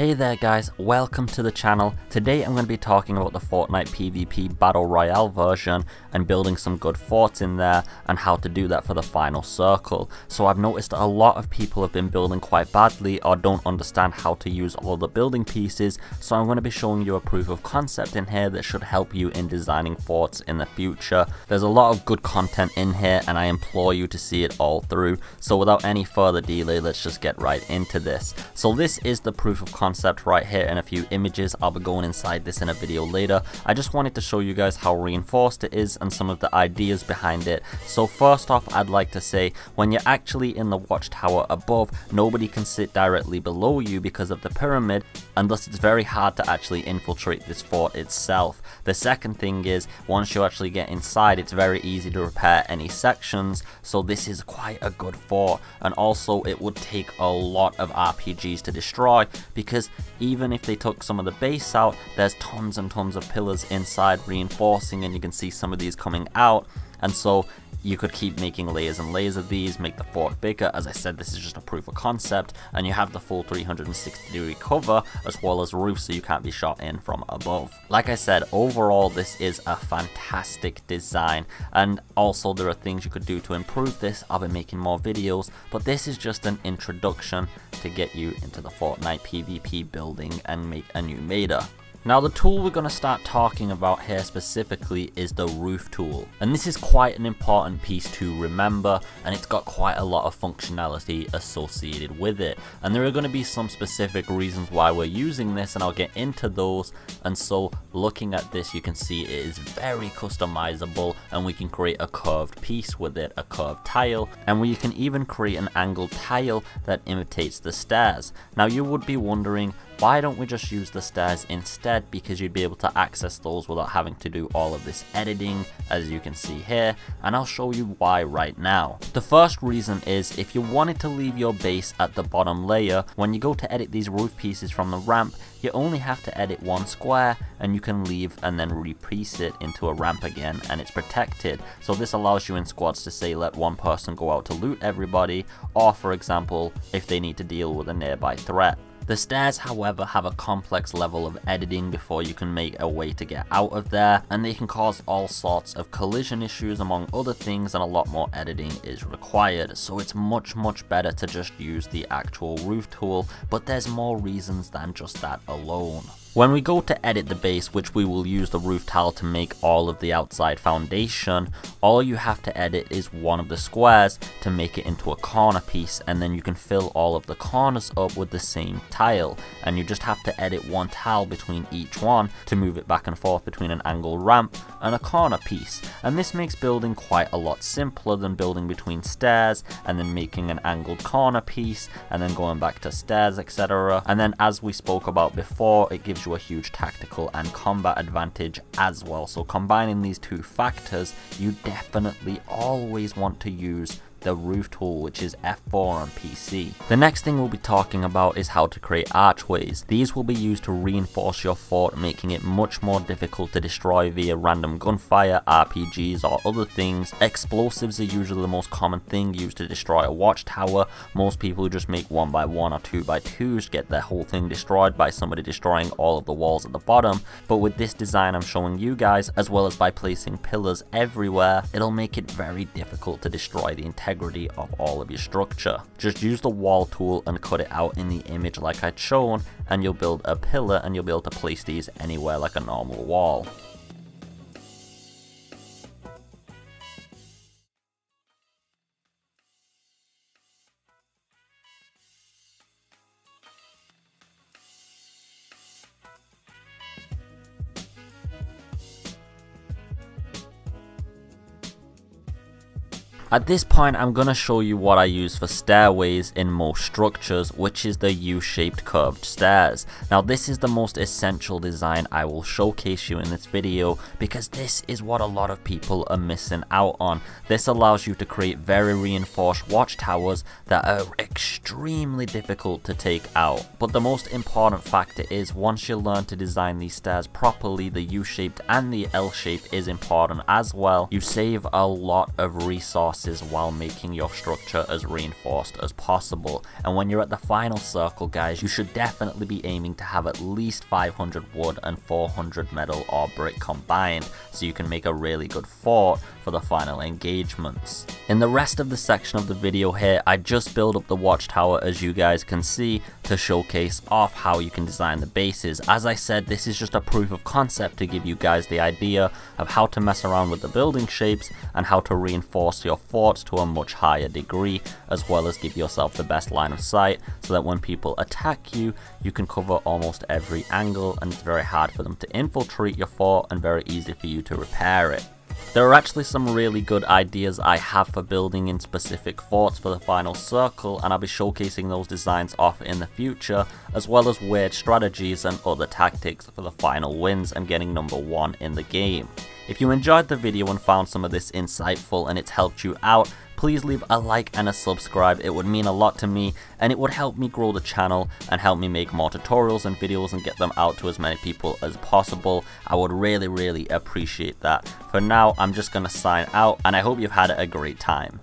Hey there guys, welcome to the channel. Today I'm going to be talking about the Fortnite PvP Battle Royale version and building some good forts in there and how to do that for the final circle. So I've noticed that a lot of people have been building quite badly or don't understand how to use all the building pieces, so I'm going to be showing you a proof of concept in here that should help you in designing forts in the future. There's a lot of good content in here and I implore you to see it all through. So without any further delay, let's just get right into this. So this is the proof of concept right here in a few images. I'll be going inside this in a video later. I just wanted to show you guys how reinforced it is and some of the ideas behind it. So first off, I'd like to say when you're actually in the watchtower above, nobody can sit directly below you because of the pyramid, and thus it's very hard to actually infiltrate this fort itself. The second thing is, once you actually get inside, it's very easy to repair any sections, so this is quite a good fort. And also it would take a lot of RPGs to destroy, because even if they took some of the base out, there's tons and tons of pillars inside reinforcing, and you can see some of these coming out, and so you could keep making layers and layers of these, make the fort bigger. As I said, this is just a proof of concept, and you have the full 360-degree cover as well as roof, so you can't be shot in from above. Like I said, overall this is a fantastic design, and also there are things you could do to improve this. I'll be making more videos, but this is just an introduction to get you into the Fortnite PvP building and make a new meta. Now the tool we're going to start talking about here specifically is the roof tool, and this is quite an important piece to remember, and it's got quite a lot of functionality associated with it, and there are going to be some specific reasons why we're using this, and I'll get into those. And so looking at this, you can see it is very customizable, and we can create a curved piece with it, a curved tile, and we can even create an angled tile that imitates the stairs. Now you would be wondering, why don't we just use the stairs instead? Because you'd be able to access those without having to do all of this editing, as you can see here, and I'll show you why right now. The first reason is, if you wanted to leave your base at the bottom layer, when you go to edit these roof pieces from the ramp, you only have to edit one square and you can leave and then repiece it into a ramp again, and it's protected. So this allows you in squads to say let one person go out to loot everybody, or for example if they need to deal with a nearby threat. The stairs, however, have a complex level of editing before you can make a way to get out of there, and they can cause all sorts of collision issues among other things, and a lot more editing is required. So it's much better to just use the actual roof tool, but there's more reasons than just that alone. When we go to edit the base, which we will use the roof tile to make all of the outside foundation, all you have to edit is one of the squares to make it into a corner piece, and then you can fill all of the corners up with the same tile, and you just have to edit one tile between each one to move it back and forth between an angled ramp and a corner piece. And this makes building quite a lot simpler than building between stairs and then making an angled corner piece and then going back to stairs, etc. And then, as we spoke about before, it gives you a huge tactical and combat advantage as well. So combining these two factors, you definitely always want to use the roof tool, which is F4 on PC. The next thing we'll be talking about is how to create archways. These will be used to reinforce your fort, making it much more difficult to destroy via random gunfire, RPGs, or other things. Explosives are usually the most common thing used to destroy a watchtower. Most people who just make 1x1 or 2x2s get their whole thing destroyed by somebody destroying all of the walls at the bottom, but with this design I'm showing you guys, as well as by placing pillars everywhere, it'll make it very difficult to destroy the integrity of all of your structure. Just use the wall tool and cut it out in the image like I'd shown, and you'll build a pillar and you'll be able to place these anywhere like a normal wall. At this point, I'm going to show you what I use for stairways in most structures, which is the U-shaped curved stairs. Now this is the most essential design I will showcase you in this video, because this is what a lot of people are missing out on. This allows you to create very reinforced watchtowers that are extremely difficult to take out. But the most important factor is, once you learn to design these stairs properly, the U-shaped and the L-shape is important as well. You save a lot of resources resources while making your structure as reinforced as possible. And when you're at the final circle, guys, you should definitely be aiming to have at least 500 wood and 400 metal or brick combined, so you can make a really good fort for the final engagements. In the rest of the section of the video here, I just built up the watchtower, as you guys can see, to showcase off how you can design the bases. As I said, this is just a proof of concept to give you guys the idea of how to mess around with the building shapes and how to reinforce your forts to a much higher degree, as well as give yourself the best line of sight so that when people attack you, you can cover almost every angle and it's very hard for them to infiltrate your fort and very easy for you to repair it. There are actually some really good ideas I have for building in specific forts for the final circle, and I'll be showcasing those designs off in the future, as well as weird strategies and other tactics for the final wins and getting number 1 in the game. If you enjoyed the video and found some of this insightful and it's helped you out, please leave a like and a subscribe. It would mean a lot to me and it would help me grow the channel and help me make more tutorials and videos and get them out to as many people as possible. I would really appreciate that. For now, I'm just gonna sign out and I hope you've had a great time.